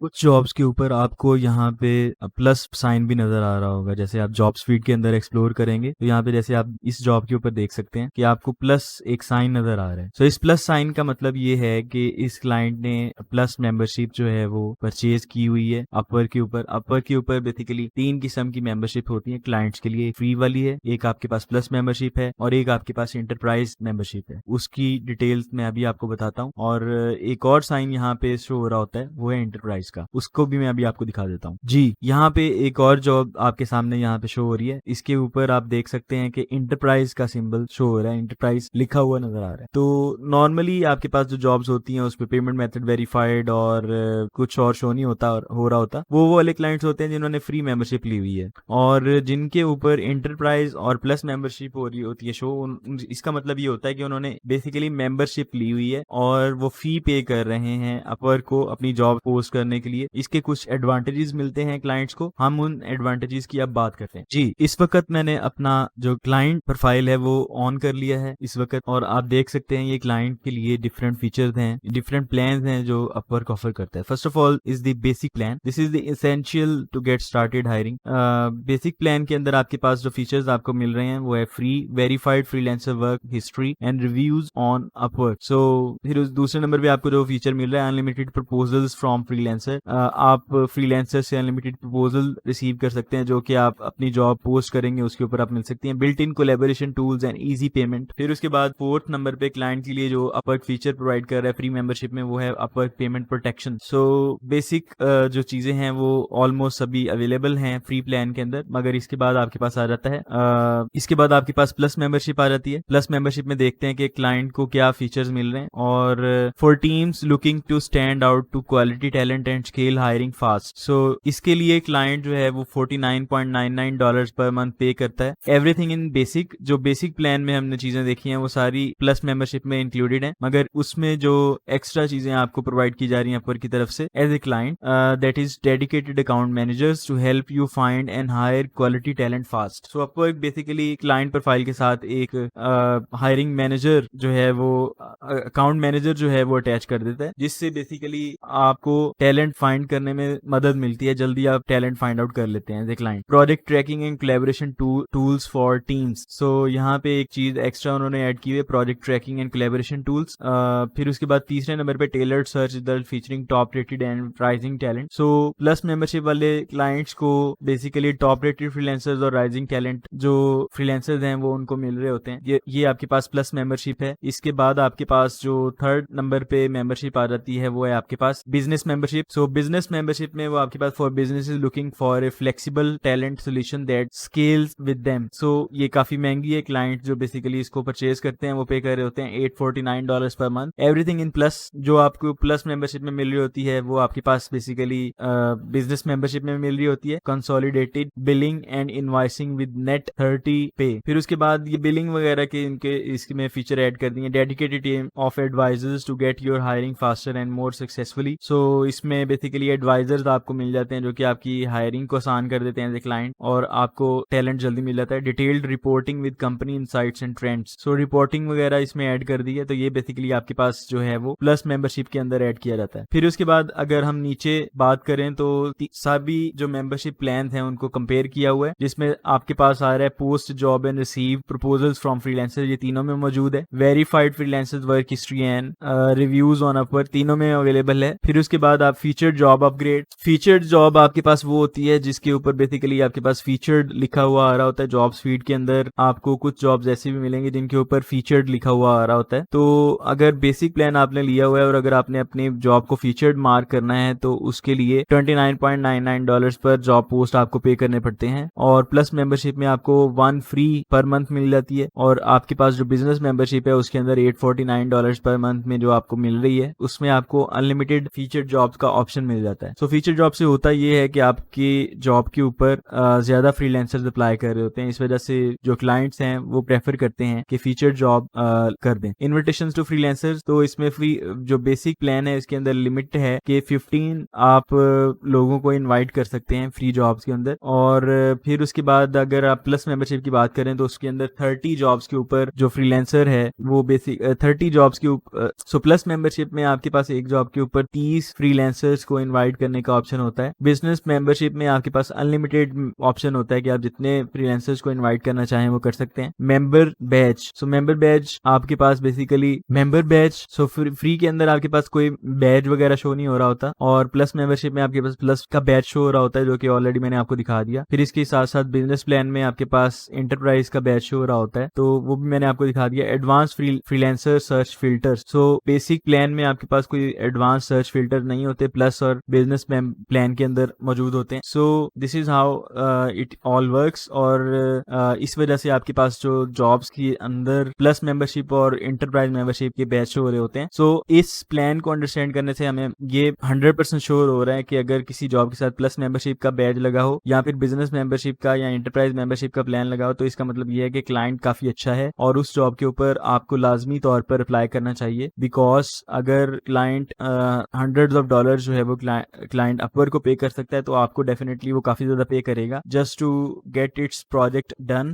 कुछ जॉब्स के ऊपर आपको यहाँ पे प्लस साइन भी नजर आ रहा होगा। जैसे आप जॉब्स फीड के अंदर एक्सप्लोर करेंगे तो यहाँ पे जैसे आप इस जॉब के ऊपर देख सकते हैं कि आपको प्लस एक साइन नजर आ रहा है। सो इस प्लस साइन का मतलब ये है कि इस क्लाइंट ने प्लस मेंबरशिप जो है वो परचेज की हुई है अपवर्क के ऊपर। अपवर्क के ऊपर बेसिकली 3 किस्म की मेंबरशिप होती है क्लाइंट्स के लिए। फ्री वाली है, एक आपके पास प्लस मेंबरशिप है और एक आपके पास इंटरप्राइज मेंबरशिप है। उसकी डिटेल्स मैं अभी आपको बताता हूँ। और एक और साइन यहाँ पे शो हो रहा होता है, वो है इंटरप्राइज का। उसको भी मैं अभी आपको दिखा देता हूँ जी। यहाँ पे एक और जॉब आपके सामने यहाँ पे शो हो रही है। इसके ऊपर आप देख सकते हैं कि इंटरप्राइज का सिंबल शो हो रहा है, इंटरप्राइज लिखा हुआ नजर आ रहा है। तो नॉर्मली आपके पास जो जॉब्स होती हैं उस पे पेमेंट मेथड वेरीफाइड और कुछ और शो नहीं होता और हो रहा होता, वो वाले क्लाइंट्स होते हैं जिन्होंने फ्री मेंबरशिप ली हुई है। और जिनके ऊपर इंटरप्राइज और प्लस मेंबरशिप हो रही होती है शो, इसका मतलब ये होता है कि उन्होंने बेसिकली मेंबरशिप ली हुई है और वो फी पे कर रहे हैं अपवर्क को अपनी जॉब पोस्ट करने के लिए। इसके कुछ एडवांटेजेस मिलते हैं क्लाइंट्स को, हम उन एडवांटेजेस की अब बात करते हैं जी। इस वक्त मैंने अपना जो क्लाइंट प्रोफाइल है वो ऑन कर लिया है इस वक्त, और आप देख सकते हैं ये क्लाइंट के लिए डिफरेंट फीचर्स हैं, डिफरेंट प्लान हैं जो अपवर्क ऑफर करता है। First of all is the basic plan, this is the essential to get started hiring. Basic plan के अंदर आपके पास जो फीचर्स आपको मिल रहे हैं वो है free verified freelancer work history and reviews on Upwork. So फिर उस दूसरे नंबर पे आपको जो फीचर मिल रहा है अनलिमिटेड प्रपोजल्स फ्रॉम फ्रीलांसर। आप फ्रीलांसर से अनलिमिटेड प्रपोजल रिसीव कर सकते हैं जो कि आप अपनी जॉब पोस्ट करेंगे उसके ऊपर आप मिल सकती हैं। Built in collaboration tools and easy payment. फिर उसके बाद फोर्थ नंबर पे क्लाइंट के लिए जो अपवर्क फीचर प्रोवाइड कर रहा है फ्री मेंबरशिप में वो है Upwork payment protection. So basic जो चीजें हैं वो ऑलमोस्ट सभी अवेलेबल हैं फ्री प्लान के अंदर, मगर इसके बाद आपके पास आ जाता है इसके बाद आपके पास प्लस मेंबरशिप आ जाती है। प्लस मेंबरशिप में देखते हैं कि क्लाइंट को क्या फीचर्स मिल रहे हैं। और for teams looking to stand out to quality talent and scale hiring fast. So इसके लिए क्लाइंट जो है वो $49.99 पर मंथ पे करता है। एवरीथिंग इन बेसिक, जो बेसिक प्लान में हमने चीजें देखी हैं वो सारी प्लस मेंबरशिप में इंक्लूडेड है, मगर उसमें जो एक्स्ट्रा चीजें आपको प्रोवाइड की जा रही हैं अपवर्क की तरफ से as a client, that is dedicated account managers to help you find and hire quality talent fast. So Upwork basically client profile के साथ एक हायरिंग मैनेजर जो है वो अकाउंट मैनेजर जो है वो अटैच कर देता है, जिससे बेसिकली आपको टैलेंट फाइंड करने में मदद मिलती है, जल्दी आप टैलेंट फाइंड आउट कर लेते हैं as a client. Project tracking and collaboration tools for teams. So यहाँ पे एक चीज एक्स्ट्रा उन्होंने ऐड की है, project tracking and collaboration tools. फिर उसके बाद तीसरे नंबर पे tailored search result featuring top rated and rising talent. So plus membership वाले क्लाइंट्स को बेसिकली टॉप रेटेड फ्रीलांसर्स और राइजिंग टैलेंट जो फ्रीलांसर्स हैं वो उनको मिल रहे होते हैं। ये आपके पास प्लस मेंबरशिप है। इसके बाद आपके पास जो थर्ड नंबर पे मेंबरशिप आ जाती है वो है आपके पास business membership. So business membership में वो आपके पास for businesses looking for a flexible talent solution that scales with them. So ये काफी महंगी है, क्लाइंट जो बेसिकली इसको परचेज करते हैं वो पे कर रहे होते हैं $849 per month. Everything in plus जो आपको प्लस मेंबरशिप में मिल रही होती है वो आपके पास बेसिकली बिजनेस मेंबरशिप में मिल रही होती है। Consolidated billing and invoicing with net 30 पे। फिर उसके बाद ये बिलिंग वगैरह के इनके इसमें फीचर ऐड कर दिए। Dedicated team of advisors to get your hiring faster and more successfully. So इसमें बेसिकली एडवाइजर्स आपको मिल जाते हैं जो कि आपकी हायरिंग को आसान कर देते हैं एज ए क्लाइंट, और आपको टैलेंट जल्दी मिल जाता है। Detailed reporting with company insights and trends. So reporting वगैरह इसमें ऐड कर दी है, तो ये बेसिकली आपके पास जो है वो प्लस मेंबरशिप के अंदर ऐड किया जाता है। फिर उसके बाद अगर हम नीचे बात करें तो सभी जो मेंबरशिप प्लान हैं उनको कंपेयर किया हुआ है, जिसमें आपके पास आ रहा है post job and receive proposals from freelancer, ये तीनों में मौजूद है। Verified freelancers work history and reviews on Upwork, तीनों में अवेलेबल है। फिर उसके बाद आप featured job upgrade. Featured job आपके पास वो होती है जिसके ऊपर बेसिकली आपके पास फीचर्ड लिखा हुआ आ रहा होता है। जॉब्स फीड के अंदर आपको कुछ जॉब्स ऐसे भी मिलेंगे जिनके ऊपर फीचर्ड लिखा हुआ आ रहा होता है। तो अगर बेसिक प्लान आपने लिया हुआ है और अगर आपने अपनी जॉब को फीचर्ड मार्क करना है तो उसके लिए $29.99 पर जॉब पोस्ट आपको पे करने पड़ते हैं। और प्लस मेंबरशिप में आपको 1 फ्री पर मंथ मिल जाती है। और आपके पास जो बिजनेस मेंबरशिप है उसके अंदर $849 पर मंथ में जो आपको मिल रही है उसमें आपको अनलिमिटेड फीचर्ड जॉब्स का ऑप्शन मिल जाता है। सो फीचर जॉब से होता ये है कि आपकी जॉब के ऊपर ज्यादा फ्रीलांसर्स अप्लाई कर रहे होते हैं, इस वजह से जो क्लाइंट्स हैं वो प्रेफर करते हैं कि फीचर जॉब कर दें। इन्विटेशंस टू फ्रीलांसर्स, तो इसमें फ्री जो बेसिक प्लान है इसके अंदर लिमिट है कि 15 आप लोगों को इनवाइट कर सकते हैं फ्री जॉब्स के अंदर। और फिर उसके बाद अगर आप प्लस मेंबरशिप की बात करें तो उसके अंदर 30 जॉब्स के ऊपर जो फ्रीलांसर है वो बेसिक 30 जॉब्स के ऊपर। सो प्लस मेंबरशिप में आपके पास एक जॉब के ऊपर 30 फ्रीलांसर्स फ्रीलांसर्स को इनवाइट करने का ऑप्शन होता है। बिजनेस मेंबरशिप में आपके पास अनलिमिटेड ऑप्शन होता है कि आप जितने फ्रीलांसर्स को इनवाइट करना चाहें वो कर सकते हैं। Member badge, so member badge आपके पास basically member badge, so free के अंदर आपके पास कोई बैच वगैरह शो नहीं हो रहा होता, और प्लस मेंबरशिप में आपके पास प्लस का बैच शो हो रहा होता है, जो कि ऑलरेडी मैंने आपको दिखा दिया। फिर इसके साथ साथ बिजनेस प्लान में आपके पास एंटरप्राइज का बैच शो हो रहा होता है, तो वो भी मैंने आपको दिखा दिया। Advance freelancer search filter, so basic plan में आपके पास कोई एडवांस सर्च फिल्टर नहीं होते, प्लस और बिजनेस प्लान के अंदर मौजूद होते हैं। So this is how it all works, और इस वजह से आपके पास जो जॉब्स के अंदर प्लस मेंबरशिप और एंटरप्राइज मेंबरशिप के बैच हो रहे होते हैं। सो इस प्लान को अंडरस्टैंड करने से हमें ये 100% श्योर हो रहा है कि अगर किसी जॉब के साथ प्लस मेंबरशिप का बैच लगा हो या फिर बिजनेस मेंबरशिप का या एंटरप्राइज मेंबरशिप का प्लान लगा हो, तो इसका मतलब ये है कि क्लाइंट काफी अच्छा है और उस जॉब के ऊपर आपको लाजमी तौर पर अप्लाई करना चाहिए। बिकॉज अगर क्लाइंट $100s जो है वो क्लाइंट अपवर्क को पे कर सकता है, तो आपको डेफिनेटली वो काफी ज्यादा पे करेगा just to get its project done